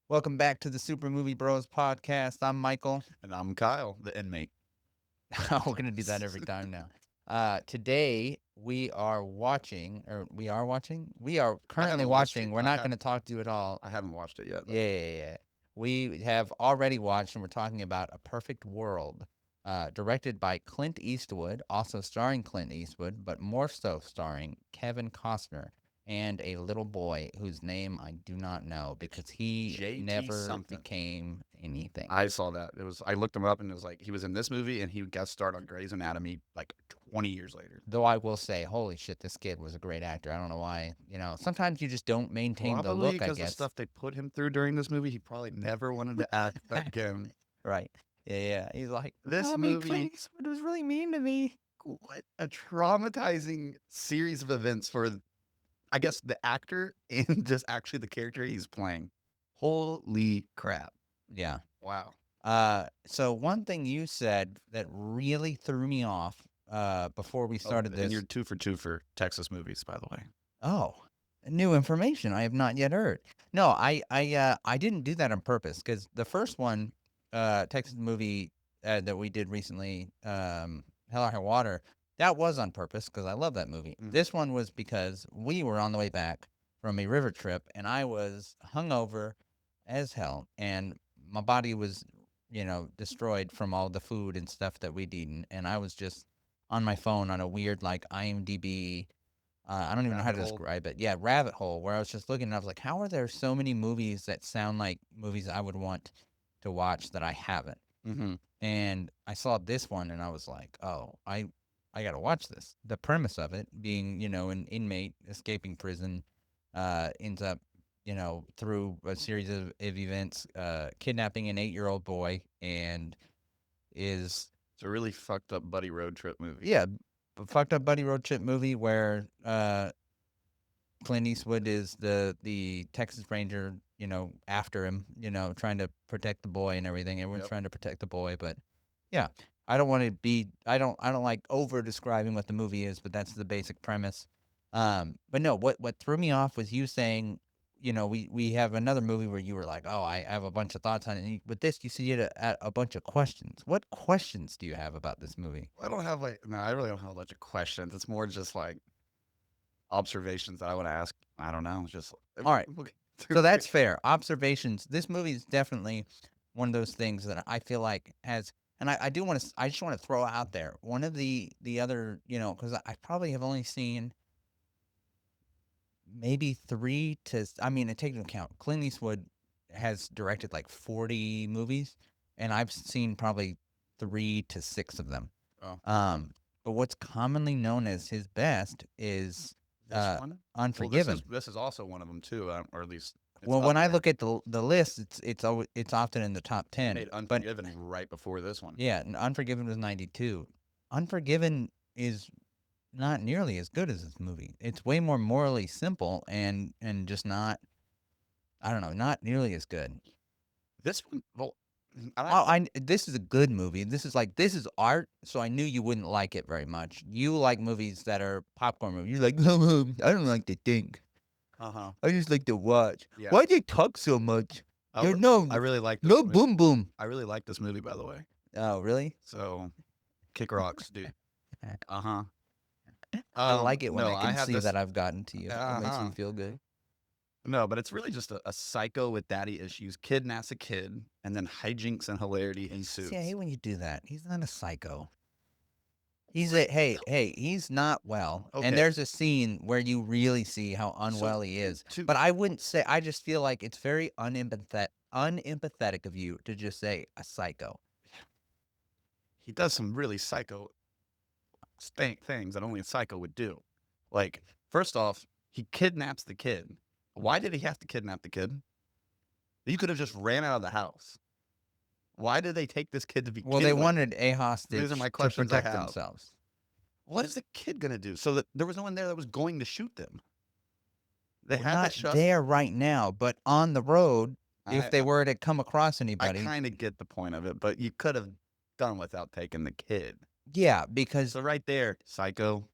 Welcome back to the Super Movie Bros podcast. I'm Michael. And I'm Kyle, the inmate. We're gonna do that every time now. Today we are I currently haven't watched it. watching. We're not gonna talk to you at all. I haven't watched it yet Yeah, though. yeah, yeah. We have already watched, and we're talking about A Perfect World, directed by Clint Eastwood, also starring Clint Eastwood, but more so starring Kevin Costner and a little boy whose name I do not know because he JT never something. became anything. I saw that. I looked him up and it was like he was in this movie and he guest starred on Grey's Anatomy like 20 years later. Though I will say, holy shit, this kid was a great actor. I don't know why. Sometimes you just don't maintain the Probably look, I because the guess. stuff they put him through during this movie, he probably never wanted to act again. Right. Yeah, yeah. He's like, This I mean, Clint movie, Eastwood was really mean to me. what a traumatizing series of events for, I guess, the actor and just actually the character he's playing. Holy crap. Yeah. Wow. So one thing you said that really threw me off before we Oh, started and you're this. 2 for 2 for Texas movies, by the way. Oh, new information I have not yet heard. No, I didn't do that on purpose because the first one, Texas movie that we did recently, Hell or High Water, that was on purpose because I love that movie. Mm. This one was because we were on the way back from a river trip and I was hungover as hell and my body was, destroyed from all the food and stuff that we'd eaten, and I was just on my phone on a weird like IMDb, I don't even know how Rabbit to hole. describe it. Yeah, rabbit hole where I was just looking and I was like, how are there so many movies that sound like movies I would want to watch that I haven't? Mm-hmm. And I saw this one and I was like, oh, I got to watch this. The premise of it being, an inmate escaping prison ends up, through a series of events, kidnapping an 8-year-old boy and is It's a really fucked up buddy road trip movie. yeah, fucked up buddy road trip movie where Clint Eastwood is the Texas Ranger, after him, trying to protect the boy and everything. Everyone's Yep. trying to protect the boy, but yeah, I don't want to be. I don't like over describing what the movie is, but that's the basic premise. But no, what threw me off was you saying, we have another movie where you were like, oh, I have a bunch of thoughts on it. And with this, you see it at a bunch of questions. What questions do you have about this movie? I don't have I really don't have a bunch of questions. It's more just like observations that I want to ask. I don't know. Just All right. we'll get So through it. that's fair. Observations. This movie is definitely one of those things that I feel like has, and I do want to. I just want to throw out there one of the other, because I probably have only seen maybe three to. I mean, take into account Clint Eastwood has directed like 40 movies, and I've seen probably 3 to 6 of them. Oh, Um, but what's commonly known as his best is this one. Well, Unforgiven. this is also one of them too, or at least it's Well, up when I there. look at the list, it's often in the top He 10. made But Unforgiven right before this one. yeah, Unforgiven was 92. Unforgiven is not nearly as good as this movie. It's way more morally simple and just not, I don't know, not nearly as good. This one, well, I, Oh, this is a good movie. This is art, so I knew you wouldn't like it very much. You like movies that are popcorn movies. You're like, I don't like to think. uh huh, I just like to watch. yeah. Why do they talk so much? There's I really like this no movie. boom boom. I really like this movie, by the way. Oh, really? So, kick rocks, dude. Uh huh. I like it when No, I I can have see this. that I've gotten to you. It Uh makes huh. me feel good. No, but it's really just a psycho with daddy issues kidnaps a kid, and then hijinks and hilarity See, I ensues. hate when you do that. He's not a psycho. He's not well. And Okay, there's a scene where you really see how so unwell he is. to But I wouldn't say, I just feel like it's very unempathetic of you to just say a psycho. he does some really psycho things that only a psycho would do. Like, first off, he kidnaps the kid. Why did he have to kidnap the kid? You could have just ran out of the house. Why did they take this kid to Well, they begin with? wanted a These are hostage my to questions I protect have. themselves. What is the kid gonna do? So that there was no one there that was going to shoot them. They Well, had to not shut. there right now, but on the road, if I they were to come across I anybody, kind of get the point of it, but you could have done without taking the kid. yeah, because So right there, psycho.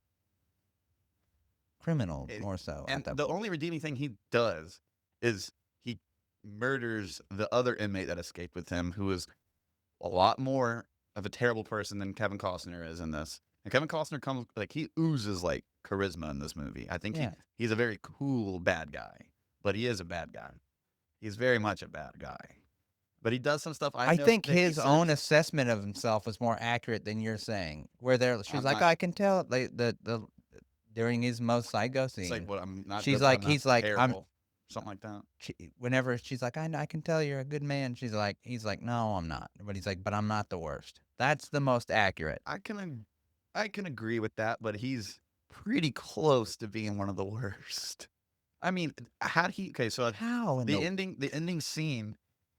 criminal And, more so at and that the point. only redeeming thing he does is he murders the other inmate that escaped with him, who is a lot more of a terrible person than Kevin Costner is in this. And Kevin Costner comes like he oozes like charisma in this movie. I think Yeah. he's a very cool bad guy, but he is a bad guy. He's very much a bad guy. But he does some stuff. I I know think that he his own serves. assessment of himself was more accurate than you're saying, where there she's I'm like, not. "I can tell," like, the during his most psycho It's like scene, what I'm not she's good, but I'm like not he's like, "I'm" terrible. Something like that. whenever she's like, I can tell you're a good man," she's like he's like, "No, I'm not," but he's like, "But I'm not the worst." That's the most accurate. I can, I can agree with that, but he's pretty close to being one of the worst. I mean, had he okay, so How in the the ending scene,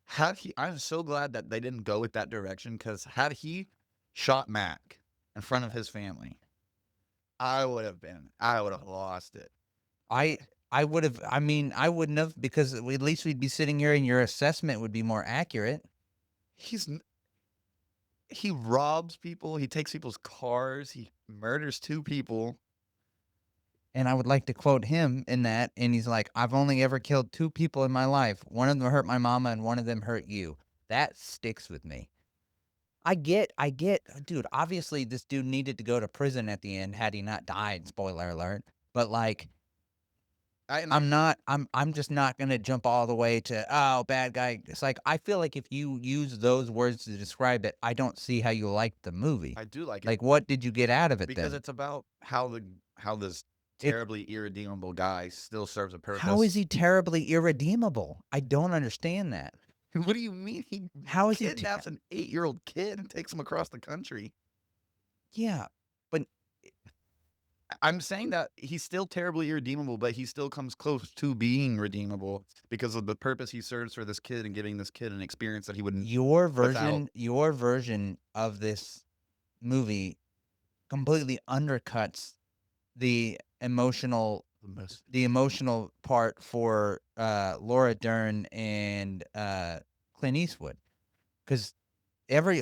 had he I'm so glad that they didn't go with that direction, because had he shot Mac in front of his family, I would have lost it. I I would've I mean, I wouldn't have because at least we'd be sitting here and your assessment would be more accurate. He's he robs people, he takes people's cars, he murders 2 people. And I would like to quote him in that, and he's like, "I've only ever killed 2 people in my life. One of them hurt my mama and one of them hurt you." That sticks with me. I get dude, obviously, this dude needed to go to prison at the end had he not died, spoiler alert, but, like, I I'm just not gonna jump all the way to, "Oh, bad guy." It's like, I feel like if you use those words to describe it, I don't see how you liked the movie. I do like it Like, what did you get out of it because then? it's about how this It terribly irredeemable guy still serves a How is purpose. he terribly irredeemable? I don't understand that. What do you mean he How is he te kidnaps an 8-year-old kid and takes him across the country? Yeah, but I'm saying that he's still terribly irredeemable, but he still comes close to being redeemable because of the purpose he serves for this kid and giving this kid an experience that he wouldn't without. your version of this movie completely undercuts the emotional The most the emotional part for, Laura Dern and, Clint Eastwood, because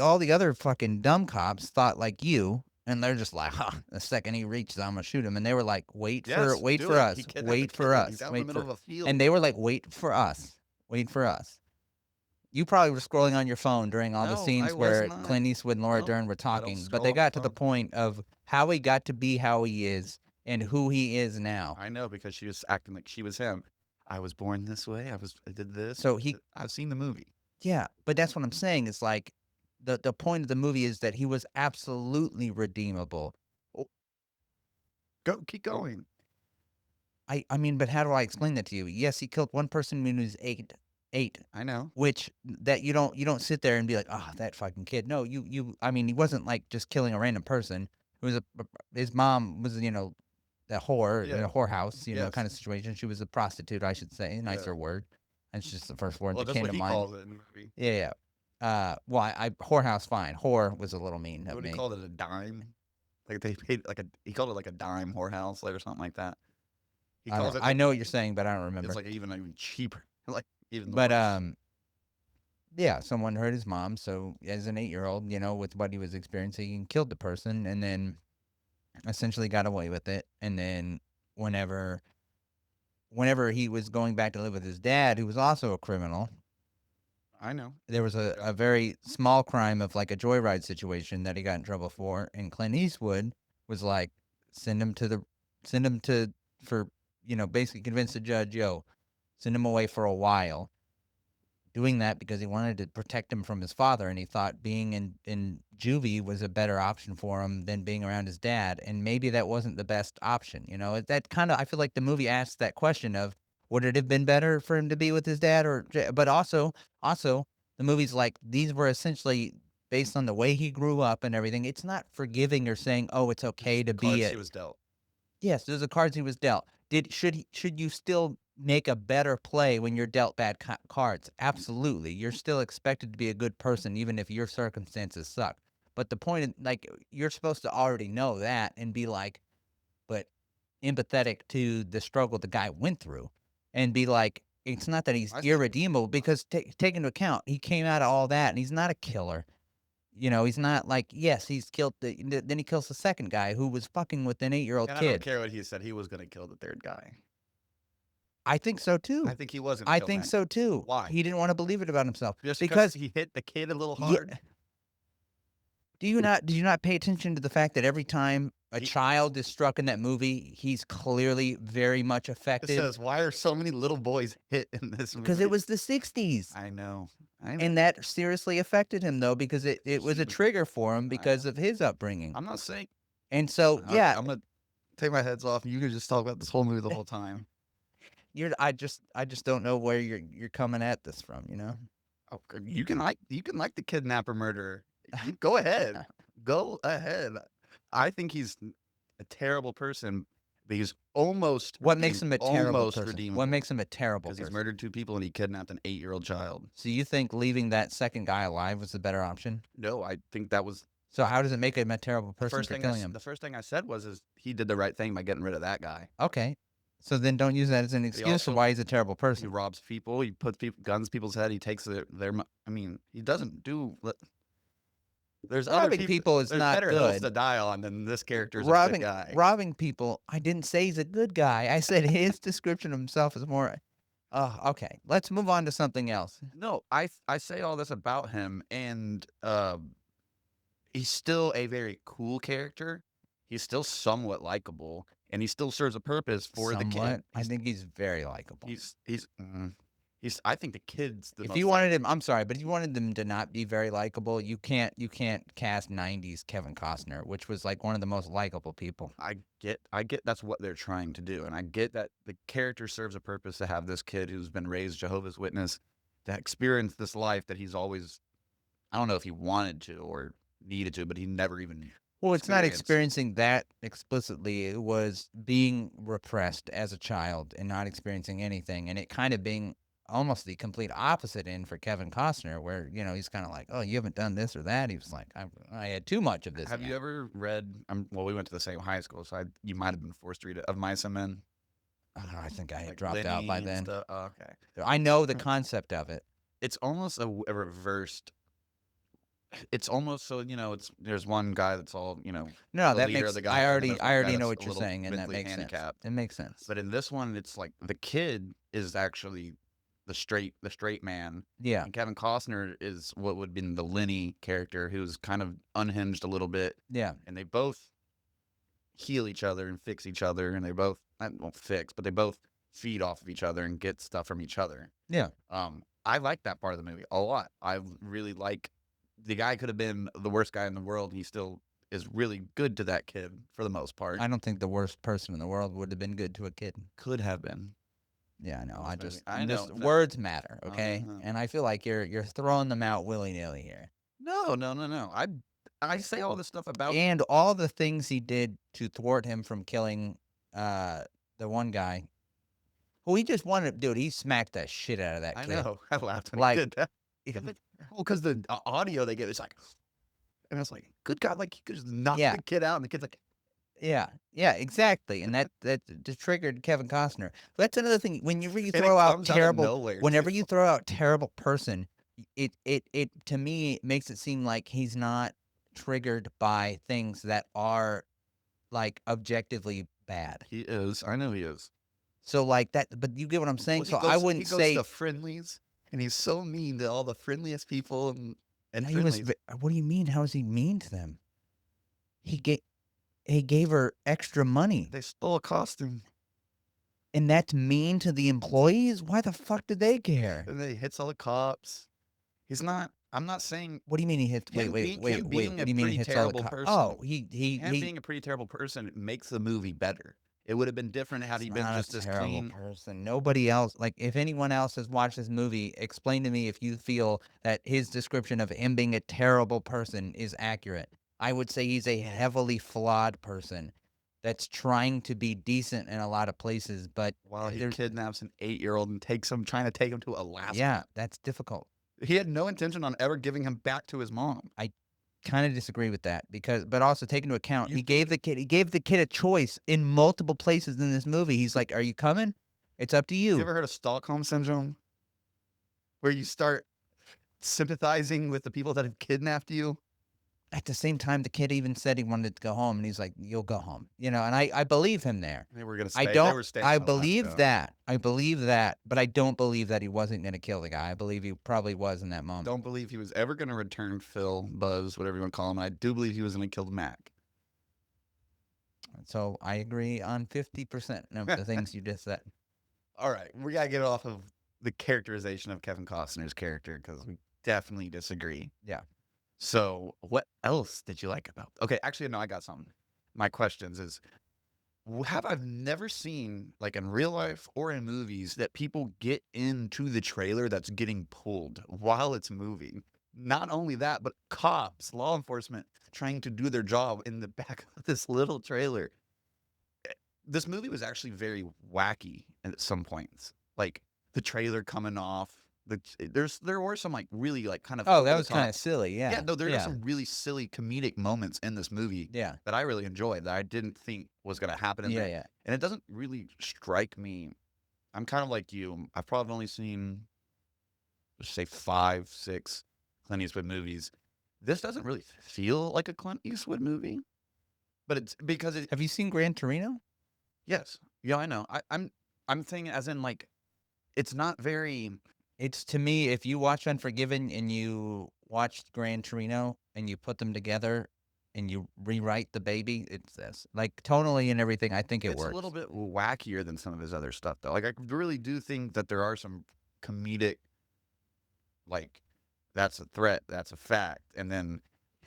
all the other fucking dumb cops thought like you, and they're just like, "Huh, the second he reaches, Imma shoot him," and they were like, Yes, wait do for it. He us, kidnapped a kid. He's out in the wait middle for" of a and field. they were like, wait for us." You probably were scrolling on your phone during all the No, I scenes was where not. Clint Eastwood and Laura No, Dern were I don't talking, but scroll they on my got to the phone. point of how he got to be how he is and who he is now. I know because she was acting like she was him. I was born this way. I did this. So he I've seen the movie. Yeah, but that's what I'm saying, it's like, the point of the movie is that he was absolutely redeemable. Oh, go, keep going. I mean, but how do I explain that to you? Yes, he killed one person when he was 8, I know. which that you don't sit there and be like, "Oh, that fucking kid." No, you I mean, he wasn't, like, just killing a random person. It was his mom was, a whore in Yeah. a whorehouse, Yes. kinda situation. She was a prostitute, I should say, Yeah. nicer word. That's just the first word Well, that that's came what to he mind. calls it in the movie. Yeah, yeah. Well, I whorehouse, fine. Whore was a little mean of What he me. called it, a dime. Like they paid like a he called it like a dime whorehouse, like or something like that. He I calls don't it I like know what you're saying, but I don't it's remember. like even cheaper, like even the But, worse. yeah, someone hurt his mom, so as an 8-year-old, with what he was experiencing, he killed the person and then essentially got away with it, and then whenever he was going back to live with his dad, who was also a criminal, I know. there was Yeah. a very small crime of, like, a joyride situation that he got in trouble for, and Clint Eastwood was like, "Send him to the send him to for" basically convince the judge, "Yo, send him away for a while." Doing that because he wanted to protect him from his father, and he thought being in juvie was a better option for him than being around his dad, and maybe that wasn't the best option, That kinda I feel like the movie asks that question of, would it have been better for him to be with his dad or j but also, the movie's like, these were essentially based on the way he grew up and everything. It's not forgiving or saying, "Oh, it's It's just okay the to be cards a." he was dealt. Yes, those are cards he was dealt. Should you still make a better play when you're dealt bad cards? Absolutely. You're still expected to be a good person even if your circumstances suck. But the point is, like, you're supposed to already know that and be like, but empathetic to the struggle the guy went through and be like, it's not that he's I see. irredeemable because take into account he came out of all that and he's not a killer. He's not like, yes, he's killed then he kills the second guy who was fucking with an 8-year-old And I don't kid. care what he said. He was gonna kill the third guy. I think so I too. think he was gonna I kill think that. so too. Why? He didn't wanna believe it about himself Just because because he hit the kid a little yeah, hard? did you not pay attention to the fact that every time a He child is struck in that movie, he's clearly very much it affected? says, "Why are so many little boys hit in this Because it movie?" was the '60s, I know. I know. and that seriously affected him, though, because it was He a was trigger for him I know. because of his upbringing, I'm not saying and so, okay, yeah, Imma take my heads off, and you can just talk about this whole movie the whole time. I just don't know where you're coming at this from, you know? Okay, you can like the kidnapper murderer. You go ahead. Go ahead. I think he's a terrible person, but he's What makes him a terrible almost person? What redeemable makes him a terrible because he's person? murdered 2 people and he kidnapped an 8-year-old child. So you think leaving that second guy alive was the better option? No, I think that was So how does it make him a terrible person for killing him? the first thing I said was is he did the right thing by getting rid of that guy. Okay. So then don't use that as an But he excuse for also why he's a terrible he person. robs people, he puts guns in people's head, he takes I mean, he doesn't do Robbing people is there's not better hills good. to die on than this character's a good Robbing guy. robbing people, I didn't say he's a good guy. I said his description of himself is more okay. Let's move on to something else. No, I say all this about him, and, he's still a very cool character. He's still somewhat likable, and he still serves a purpose for the kid. Somewhat. I think he's very likable. He's I think the kid's the If most you wanted him I'm sorry, but if you wanted them to not be very likable, you can't cast '90s Kevin Costner, which was, like, one of the most likable people. I get that's what they're trying to do, and I get that the character serves a purpose to have this kid who's been raised Jehovah's Witness to experience this life that he's always I don't know if he wanted to or needed to, but he never even Well, it's not experienced. experiencing that explicitly, it was being repressed as a child and not experiencing anything, and it kind of being almost the complete opposite end for Kevin Costner, where, he's kinda like, "Oh, you haven't done this or that." He was like, "I had too much of this Have you now." ever read well, we went to the same high school, so you might have been forced to read it, Of Mice and Men? I think I had Like dropped out by Lenny and then. stuff? Oh, okay. I know the concept of it. It's almost a reversed it's almost so, it's there's one guy that's all, No, the that leader of makes the gang, and then there's I one guy already know that's what a you're little saying, and that mentally makes sense. handicapped. It makes sense. But in this one, it's like the kid is actually the straight man, Yeah, and Kevin Costner is what would have been the Lenny character who's kind of unhinged a little bit, yeah, and they both heal each other and fix each other, and they both I won't fix, but they both feed off of each other and get stuff from each other. yeah. I like that part of the movie a lot. I really like the guy could have been the worst guy in the world. He still is really good to that kid for the most part. I don't think the worst person in the world would have been good to a kid. Could have been. Yeah, I know. In I this movie. just I know. just No, words matter, uh, okay? uh, And I feel like you're throwing them out willy-nilly here. no, no, no, no. I say all this stuff about. And all the things he did to thwart him from killing, uh, the one guy who he just wanted dude, he smacked the shit out of that I kid. know. I laughed when he Like, did that. Well, because the audio they get is like, and I was like, good God, like he could just knock yeah, the kid out, and the kid's like, yeah, yeah, exactly, and that just triggered Kevin Costner. That's another thing, whenever you and it throw out comes out of terrible nowhere too. whenever you throw out terrible person, it to me makes it seem like he's not triggered by things that are, like, objectively bad. He is. I know he is. So, like, that but you get what I'm Well, saying? So I he wouldn't goes say to Friendlies, and he's so mean to all the friendliest people and he was Friendlies. what do you mean? How is he mean to them? He gave he gave her extra money, They stole a costume, and that's mean to the employees? Why the fuck did they care? and then he hits all the cops. He's not I'm not saying What do you mean he hits wait, wait, wait, him wait, being what a do you mean he pretty hits all the terrible oh, person him he being a pretty terrible person makes the movie better. It would have been different had he's he been not just a as terrible clean. person. Nobody else like, if anyone else has watched this movie, explain to me if you feel that his description of him being a terrible person is accurate. I would say he's a heavily flawed person that's trying to be decent in a lot of places, but, While he there's kidnaps an 8-year-old and takes him trying to take him to Alaska. yeah, that's difficult. He had no intention on ever giving him back to his mom. I kinda disagree with that because but also take into account, You he gave the kid a choice in multiple places in this movie. He's like, "Are you coming? It's up to you you." ever heard of Stockholm syndrome? Where you start sympathizing with the people that have kidnapped you? at the same time, the kid even said he wanted to go home, and he's like, "You'll go home," and I believe him there. They were gonna I stay. They don't were staying I on believe lockdown. that. I believe that, but I don't believe that he wasn't gonna kill the guy. I believe he probably was in that moment. Don't believe he was ever gonna return Phil, Buzz, whatever you want to call him. I do believe he was gonna kill Mac. So I agree on 50% of the things you just said. All right, we gotta get off of the characterization of Kevin Costner's character because we definitely disagree. Yeah. So, what else did you like about? Okay, actually, no, I got something. My questions is: have I never seen, like in real life or in movies, that people get into the trailer that's getting pulled while it's moving? Not only that, but cops, law enforcement, trying to do their job in the back of this little trailer. This movie was actually very wacky at some points. Like the trailer coming off. There were some like really like kind of Oh, that over the was kinda top. silly, Yeah, yeah. no, there are Yeah. some really silly comedic moments in this movie Yeah. that I really enjoyed that I didn't think was gonna happen in Yeah, there. yeah. And it doesn't really strike me. I'm kind of like you. I've probably only seen, let's say, 5, 6 Clint Eastwood movies. This doesn't really feel like a Clint Eastwood movie, but it's because it. Have you seen Gran Torino? Yes, yeah, I know. I'm saying as in like it's not very. It's to me, if you watch Unforgiven and you watched Gran Torino and you put them together and you rewrite the baby, it's this. Like, tonally and everything, I think it It's a little works. bit wackier than some of his other stuff, though. Like I really do think that there are some comedic, like that's a threat, that's a fact, and then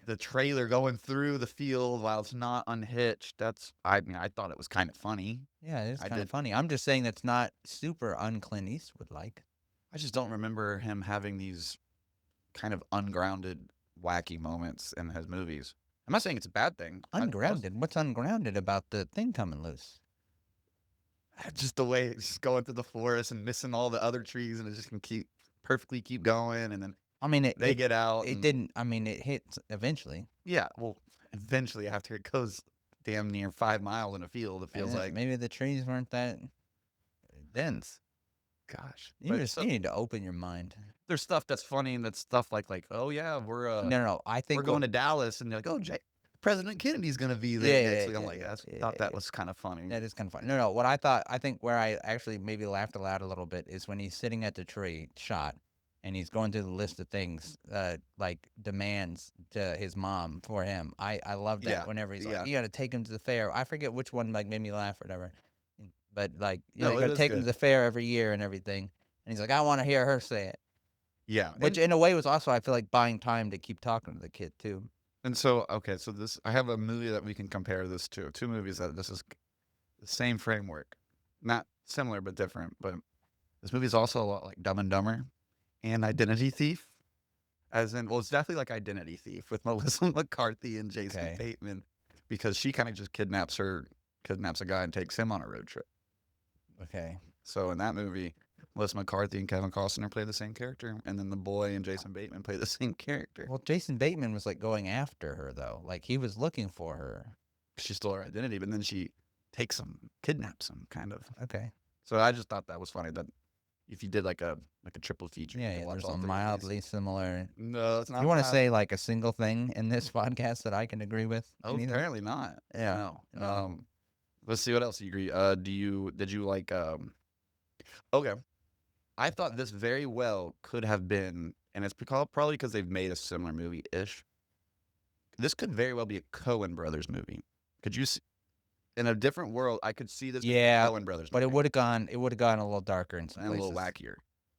the trailer going through the field while it's not unhitched. That's I mean I thought it was kind of funny. Yeah, it is I kinda did. funny. I'm just saying that's not super un-Clint Eastwood-like. I just don't remember him having these kind of ungrounded, wacky moments in his movies. I'm not saying it's a bad thing. Ungrounded? What's ungrounded about the thing coming loose? Just the way it's just going through the forest and missing all the other trees, and it just can keep going, and then I mean, they get out, it and didn't I mean, it hits eventually. yeah, well, eventually after it goes damn near 5 miles in a field, it feels like, Maybe the trees weren't that dense. gosh. You But just so you need to open your mind. there's stuff that's funny, and that's stuff like oh yeah, No, no, no, I we're think going what to Dallas, and they're like, oh, President Kennedy's gonna be there yeah, next yeah, week. I'm yeah, like, yeah, I yeah, thought yeah, that yeah. was kind of funny. That is kinda funny. No, no, what I think where I actually maybe laughed aloud a little bit is when he's sitting at the tree shot, and he's going through the list of things, like, demands to his mom for him. I love that Yeah, whenever he's like, yeah. "You gotta take him to the fair." I forget which one, like, made me laugh or whatever, but, like, "You No, it gotta is take him to good. the fair every year and everything," and he's like, "I wanna hear her say it," Yeah, which in a way was also, I feel like, buying time to keep talking to the kid too. and so okay, so this I have a movie that we can compare this to. Two movies that this is the same framework, not similar but different. But this movie is also a lot like Dumb and Dumber and Identity Thief. As in, well, it's definitely like Identity Thief with Melissa McCarthy and Jason Okay. Bateman, because she kind of just kidnaps a guy and takes him on a road trip. Okay. So in that movie, Melissa McCarthy and Kevin Costner play the same character, and then the boy and Jason Bateman play the same character. Well, Jason Bateman was, like, going after her, though, like, he was looking for her. She stole her identity, but then she takes him, kidnaps him, kind of. Okay. So I just thought that was funny that if you did like a triple feature, you Yeah, could yeah, watch there's all a three of these. mildly similar No, it's you not wanna bad. say, like, a single thing in this podcast that I can agree with? Oh, Anything? apparently not. Yeah. No. No. Let's see what else you agree. Did you like okay. I thought this very well could have been, and it's probably because they've made a similar movie ish. This could very well be a Coen Brothers movie. Could you see, in a different world, I could see this being a Yeah, Coen Brothers but movie it would've gone a little darker in some and a little places. wackier,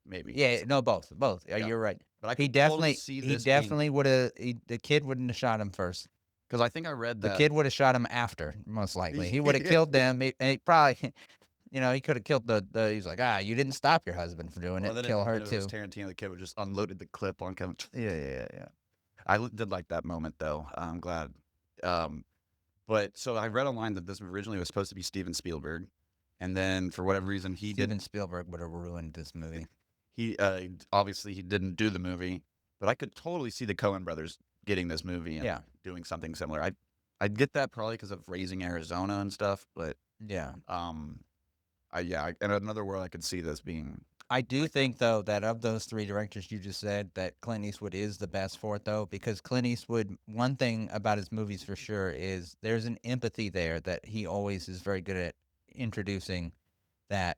maybe. Yeah, no, both. Yeah, Yeah. you're right. But I could totally see He this being, definitely would've the kid wouldn't have shot him first. because I think I read The that. kid would've shot him after, most likely. He would've killed them, he probably he coulda killed the he's like, "Ah, you didn't stop your husband from doing Well, it, then kill her if it was too." Tarantino, the kid would just unloaded the clip on Kevin. Yeah, yeah, yeah. Did like that moment though. I'm glad. Um, but so I read online that this originally was supposed to be Steven Spielberg, and then for whatever reason he Steven didn't. Spielberg would've ruined this movie. He obviously he didn't do the movie, but I could totally see the Coen brothers getting this movie and Yeah. doing something similar. I'd get that probably because of Raising Arizona and stuff, but Yeah. in another world I could see this being I do think though that of those 3 directors you just said, that Clint Eastwood is the best for it though, because Clint Eastwood, one thing about his movies for sure is there's an empathy there that he always is very good at introducing that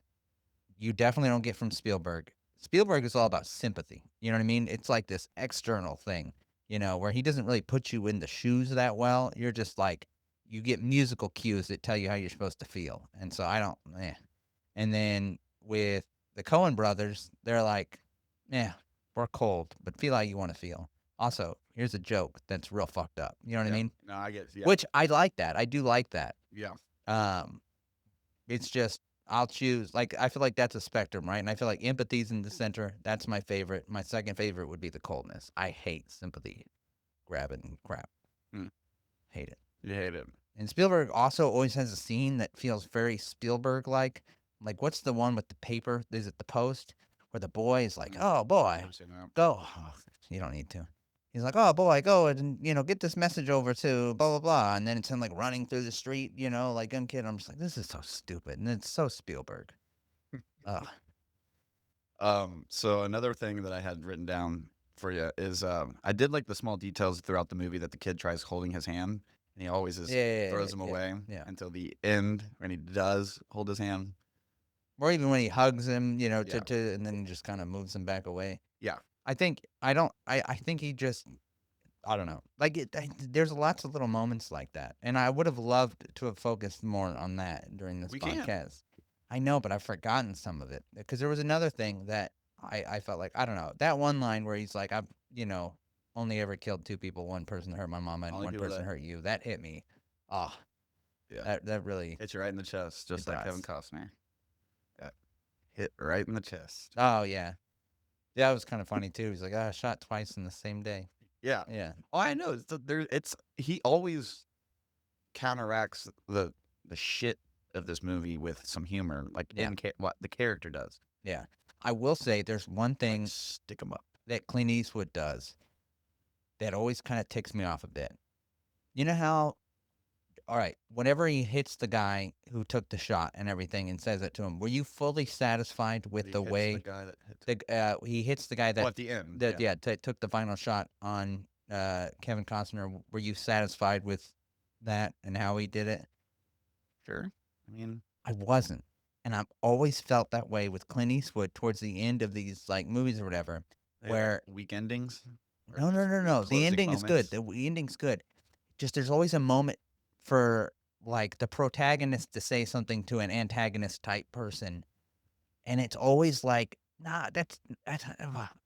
you definitely don't get from Spielberg. Spielberg is all about sympathy. You know what I mean? It's like this external thing, where he doesn't really put you in the shoes that well. You're just like, you get musical cues that tell you how you're supposed to feel. And so I don't, And then with the Coen brothers, they're like, yeah, we're cold, but feel how you want to feel. Also, here's a joke that's real fucked up. You know what I Yeah. mean? No, I get. Yeah. Which I like that. I do like that. Yeah. Um, it's just I'll choose. Like I feel like that's a spectrum, right? And I feel like empathy's in the center. That's my favorite. My second favorite would be the coldness. I hate sympathy grabbing crap. Hmm. Hate it. You hate it. And Spielberg also always has a scene that feels very Spielberg like. Like what's the one with the paper? Is it the Post? Where the boy is like, "Oh boy, I've seen that. go." Oh, you don't need to. He's like, "Oh boy, go and get this message over to blah blah blah," and then it's him like running through the street, like young kid. I'm just like, this is so stupid, and it's so Spielberg. Ugh. So another thing that I had written down for you is I did like the small details throughout the movie that the kid tries holding his hand and he always just throws him Yeah, away yeah. until the end when he does hold his hand. Or even when he hugs him, Yeah. and then just kind of moves him back away. Yeah. I think I don't. I think he just. I don't know. Like there's lots of little moments like that, and I would have loved to have focused more on that during this We can. podcast. I know, but I've forgotten some of it because there was another thing that I felt like I don't know that one line where he's like I've only ever killed 2 people. One person hurt my mama, and Only one people person that hurt you. That hit me. Ah, yeah. that really Hits you right in the chest, just it like Kevin does. Costner. Got hit right in the chest. Oh yeah, yeah. It was kind of funny too. He's like, I shot twice in the same day. Yeah. Yeah, Oh, I know. It's he always counteracts the shit of this movie with some humor, like yeah, what the character does. yeah. I will say there's one Like thing stick 'em up. that Clint Eastwood does that always kind of ticks me off a bit. You know how, all right, whenever he hits the guy who took the shot and everything and says it to him, were you fully satisfied That with he the hits the way guy that hits. he hits the guy Oh, that at the end. that Yeah. yeah took the final shot on Kevin Costner? Were you satisfied with that and how he did it? Sure. I mean, I wasn't, and I've always felt that way with Clint Eastwood towards the end of these like movies or whatever, they have where weak endings or no, no, just no, weak no. The closing ending is good. moments. The ending's good. Just there's always a moment for like the protagonist to say something to an antagonist type person, and it's always like, nah, that's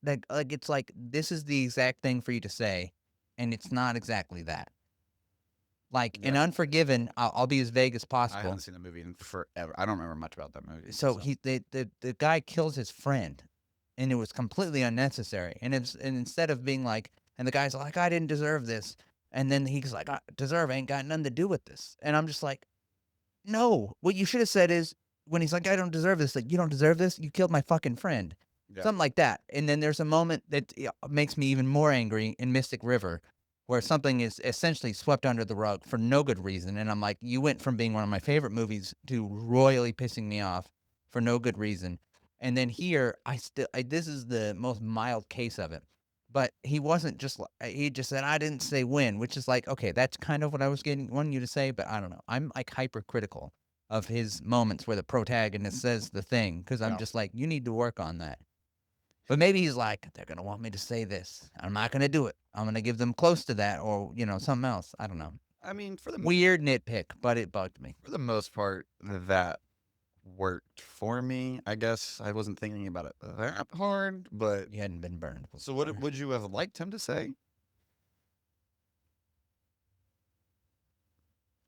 like it's like this is the exact thing for you to say, and it's not exactly that. Like in Yeah. Unforgiven, I'll be as vague as I haven't possible. seen the movie in forever. I don't remember much about that movie. So the guy kills his friend, and it was completely unnecessary. And instead of being like, and the guy's like, I didn't deserve this, and then he's like, deserve ain't got nothing to do with this, and I'm just like, no, what you should have said is when he's like, I don't deserve this, like you don't deserve this, you killed my fucking friend, Yeah. something like that. And then there's a moment that makes me even more angry in Mystic River, where something is essentially swept under the rug for no good reason. And I'm like, you went from being one of my favorite movies to royally pissing me off for no good reason. And then here, this is the most mild case of it. But he wasn't just, he just said, I didn't say when, which is like, okay, that's kind of what I was wanting you to say, but I don't know. I'm like hypercritical of his moments where the protagonist says the thing, because I'm Yeah. just like, you need to work on that. But maybe he's like, they're gonna want me to say this. I'm not gonna do it. I'm gonna give them close to that, or something else. I don't know. I mean, Weird nitpick, but it bugged me. for the most part, that worked for me. I guess I wasn't thinking about it that hard, but You hadn't been burned so before. what would you have liked him to say?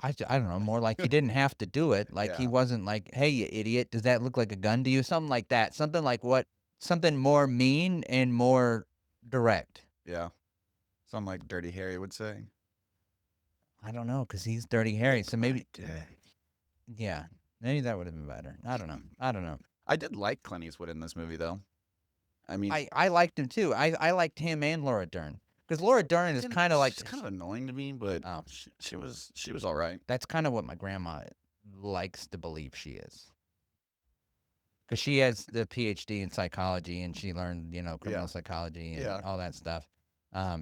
I don't know. More like he didn't have to do it. Like he Yeah. wasn't like, hey, you idiot, does that look like a gun to you? Something like that. Something like what? Something more mean and more direct. Yeah. Something like Dirty Harry would say. I don't know, because he's Dirty Harry. So maybe, Dick. yeah, maybe that would have been better. I don't know. I don't know. I did like Clint Eastwood in this movie, though. I mean, I liked him too. I liked him and Laura Dern, because Laura Dern is kind of like she's kind of annoying to me, but oh, she was all right. that's kind of what my grandma likes to believe she is. 'cause she has the PhD in psychology, and she learned, criminal Yeah, psychology and yeah. all that stuff.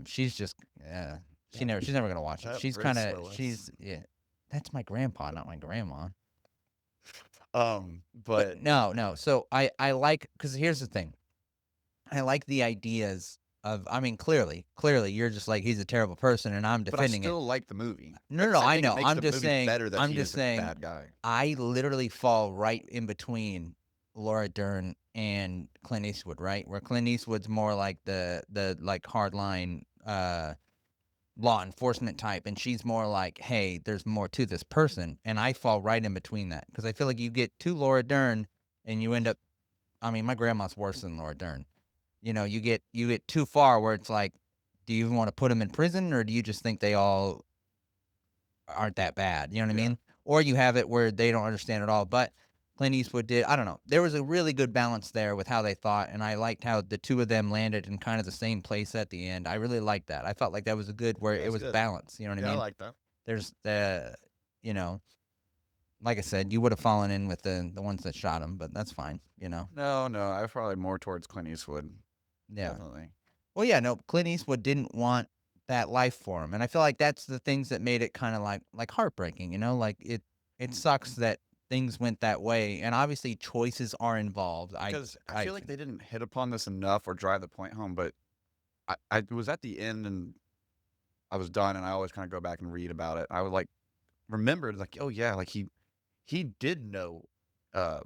She's just, That she's never gonna watch it. that She's Bruce kinda Willis. she's yeah. That's my grandpa, not my grandma. But But no, no. So I like, because here's the thing. I like the ideas of, I mean, clearly you're just like, he's a terrible person and I'm but I defending it. still like the movie. No, no, no, I I think it know. makes the movie better that I'm he just is a saying bad guy. I literally fall right in between Laura Dern and Clint Eastwood, right? Where Clint Eastwood's more like the like hardline law enforcement type, and she's more like, hey, there's more to this person, and I fall right in between that because I feel like you get too Laura Dern, and you end up. I mean, my grandma's worse than Laura Dern. You get too far where it's like, do you even want to put them in prison, or do you just think they all aren't that bad? You know what I Yeah. mean? Or you have it where they don't understand at all. But Clint Eastwood did. I don't know. There was a really good balance there with how they thought, and I liked how the two of them landed in kind of the same place at the end. I really liked that. I felt like that was a good where it That's was good. balanced. You know what I Yeah, I mean? like that. There's you know, like I said, you would have fallen in with the ones that shot him, but that's fine. No, no, I was probably more towards Clint Eastwood. Yeah. Definitely. Well, yeah, no, Clint Eastwood didn't want that life for him, and I feel like that's the things that made it kind of like heartbreaking. Like it sucks that things went that way, and obviously choices are involved. Because I I feel like they didn't hit upon this enough or drive the point home, but I was at the end and I was done and I always kind of go back and read about it. I would like remembered like, oh yeah, like he did know uh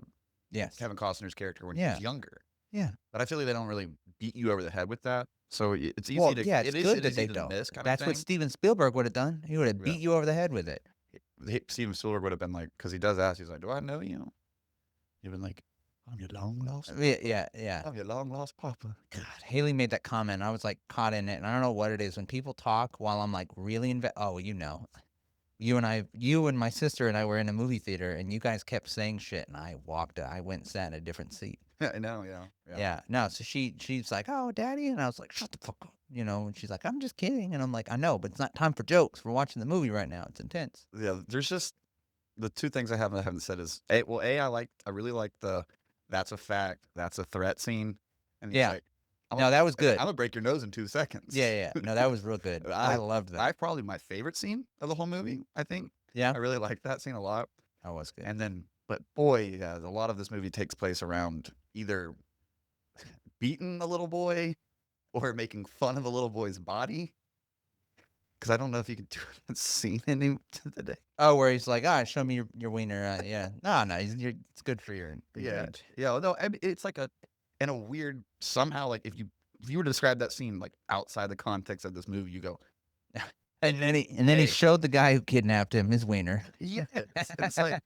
yes, Kevin Costner's character when he was yeah, younger. yeah. But I feel like they don't really beat you over the head with that. So it's easy Well, to yeah, it's it is good it that is they easy to don't. miss kind of That's what thing. Steven Spielberg would have done. He would have Yeah. beat you over the head with it. Steven Spielberg would have been like, because he does ask, he's like, "Do I know you?" He'd been like, "I'm your long lost, Yeah, yeah, yeah. I'm your long lost papa." God, Haley made that comment. I was like caught in it, and I don't know what it is when people talk while I'm like really Oh, you and my sister and I were in a movie theater, and you guys kept saying shit, and I went and sat in a different seat. I know, yeah, yeah, Yeah, no, so she's like, "Oh, daddy," and I was like, "Shut the fuck up," and she's like, "I'm just kidding," and I'm like, "I know, but it's not time for jokes. We're watching the movie right now. It's intense." yeah. There's just the two things I haven't said is I really like the that's a fact, that's a threat scene, and he's Yeah, like, I'm no, that was I'm good. gonna break your nose in 2 seconds. Yeah, yeah, no, that was real good. I I loved that. I probably my favorite scene of the whole movie. I think Yeah, I really like that scene a lot. that was good. And then, but boy, yeah, a lot of this movie takes place around either beating a little boy or making fun of a little boy's body. Because I don't know if you can do that scene any to the day. Oh, where he's like, show me your wiener." Yeah, no, no, it's good for your Yeah, age. yeah. No, I mean, it's like in a weird somehow like if you were to describe that scene like outside the context of this movie, you go, And then he hey, showed the guy who kidnapped him his wiener. yes. It's like,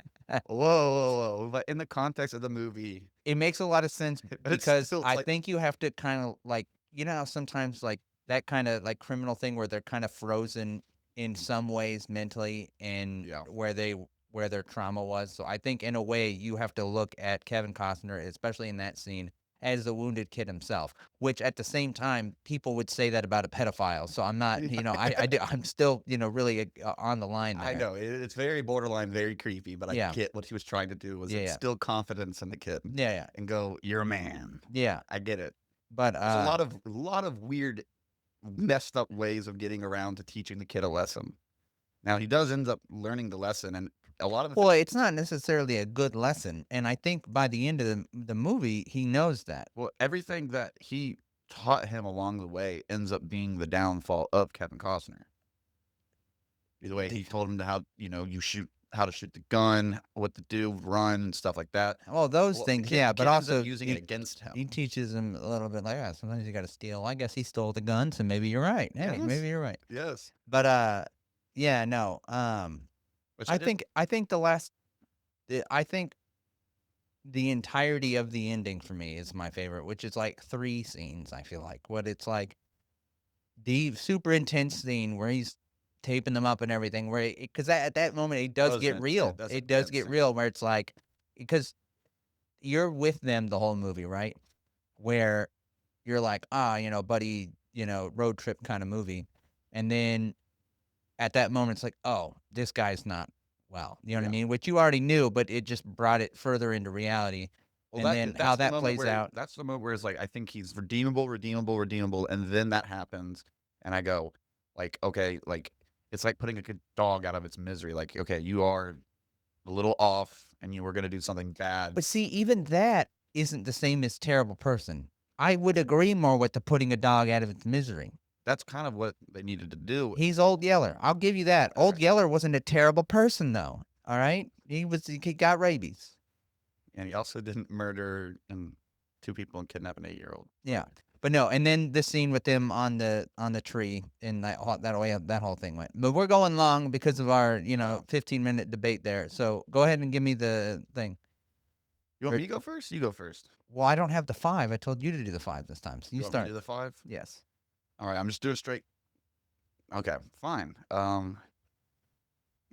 whoa, whoa, whoa. But in the context of the movie, It makes a lot of sense but it's because still it's I like, think you have to kind of like, how sometimes like that kind of like criminal thing where they're kind of frozen in some ways mentally and yeah. where their trauma was. So I think in a way you have to look at Kevin Costner, especially in that scene, as the wounded kid himself, which at the same time people would say that about a pedophile. So I'm not, I'm still, really on the line I there. know it's very borderline, very creepy, but I Yeah. get what he was trying to do was Yeah. Yeah. instill confidence in the kid Yeah. Yeah. and go, "You're a man." Yeah. I get it. But There's a lot of weird, messed up ways of getting around to teaching the kid a lesson. Now he does end up learning the lesson, and a lot of the well, it's not necessarily a good lesson, and I think by the end of the movie, he knows that. well, everything that he taught him along the way ends up being the downfall of Kevin Costner. The way he The told him to how to shoot the gun, what to do, run, stuff like that. well, those Well, things, the yeah, but kid ends up also using it against him. he teaches him a little bit like, sometimes you gotta steal. I guess he stole the gun, so maybe you're right. Hey, Yes. maybe you're right. Yes. But, yeah, no, Which I I did. think I think the last I think the entirety of the ending for me is my favorite, which is like 3 scenes, I feel like. What it's like the super intense scene where he's taping them up and everything, where because at that moment it That does was get an real. that's an It does intense get scene. real where it's like, because you're with them the whole movie, right? Where you're like, buddy, road trip kind of movie. And then at that moment, it's like, oh, this guy's not well. You know what I Yeah. mean? Which you already knew, but it just brought it further into reality. Well, and then how that plays out. that's the moment where it's like I think he's redeemable, redeemable, redeemable, and then that happens, and I go, like, okay, like it's like putting a good dog out of its misery. Like, okay, you are a little off, and you were gonna do something bad. But see, even that isn't the same as terrible person. I would agree more with the putting a dog out of its misery. That's kind of what they needed to do. He's Old Yeller. I'll give you that. All Old right. Yeller wasn't a terrible person, though. All right, he got rabies. And he also didn't murder and 2 people and kidnap an 8-year-old. Yeah, but no. And then the scene with them on the tree and that way that whole thing went. But we're going long because of our Oh. 15-minute debate there. So go ahead and give me the thing. You want Or, me to go first? You go first. well, I don't have the 5. I told you to do the 5 this time. So you You want me to start. do the 5? Yes. All right, I'm just doing straight. Okay, fine.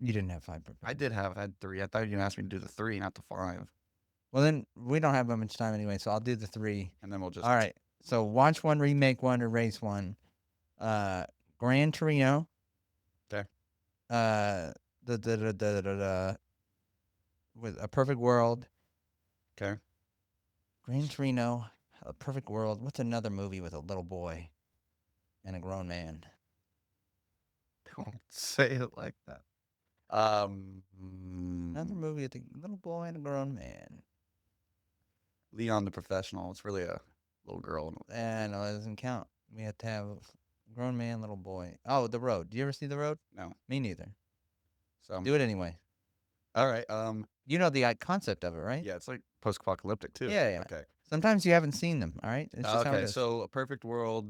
You didn't have 5 I prepared. had 3. I thought you asked me to do the 3, not the 5. Well, then we don't have that much time anyway, so I'll do the 3. And then we'll just All right. So watch one, remake one, erase one. Uh, Gran Torino. Okay. The with A Perfect World. Okay. Gran Torino, A Perfect World. What's another movie with a little boy and a grown man? Don't say it like that. Another movie with a little boy and a grown man. Leon the Professional. It's really a little girl. And no, it doesn't count. We have to have grown man, little boy. Oh, The Road. Do you ever see The Road? No. Me neither. So Do it anyway. all right. You know the concept of it, right? Yeah, it's like post-apocalyptic too. Yeah, yeah. Okay. Sometimes you haven't seen them. All right, it's just how it Okay. is. So A Perfect World.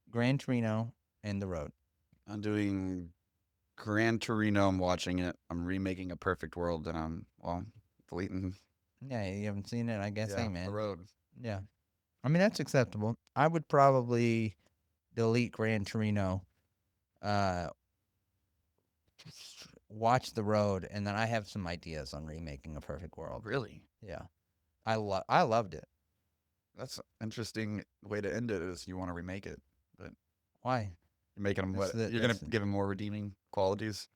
Gran Torino and The Road. I'm doing Gran Torino. I'm watching it. I'm remaking A Perfect World, and I'm deleting. Yeah, you haven't seen it. I guess. Hey, The man. Road. Yeah. I mean that's acceptable. I would probably delete Gran Torino. Uh, watch The Road, and then I have some ideas on remaking A Perfect World. Really? Yeah, I loved it. That's an interesting way to end it. Is you want to remake it, but Why? you're making them That's what? the You're gonna that's give them more redeeming qualities.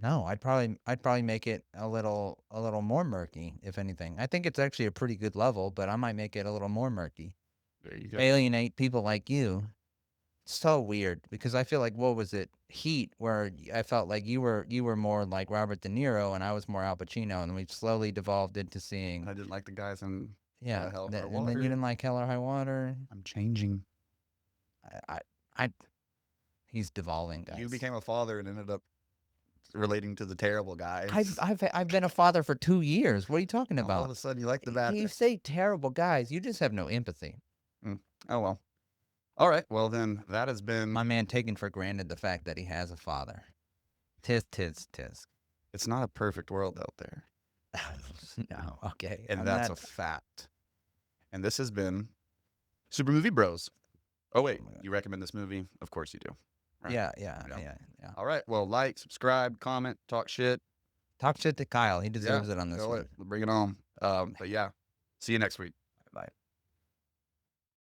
No, I'd probably make it a little more murky, if anything. I think it's actually a pretty good level, but I might make it a little more murky. There you go. Alienate people like you. It's so weird because I feel like what was it? Heat, where I felt like you were more like Robert De Niro and I was more Al Pacino, and we've slowly devolved into seeing I didn't like the guys in Hell or High and then you Water. didn't like Hell or High Water. I'm changing. I, I he's devolving, guys. You became a father and ended up relating to the terrible guys. I've been a father for 2 years. What are you talking All of about? a sudden, you like the bad. You say terrible guys. You just have no empathy. Oh well. All right. Well then, that has been. My man taking for granted the fact that he has a father. Tisk, tisk, tisk. It's not a perfect world out there, No, okay. and I'm that's not- a fact. And this has been Super Movie Bros. Oh wait, Oh my God. you recommend this movie? Of course you do. Right. Yeah, yeah, Yeah. yeah. All right. Well, like, subscribe, comment, talk shit. Talk shit to Kyle. He deserves it on this Go one. it. Bring it on. But yeah, see you next week. Bye.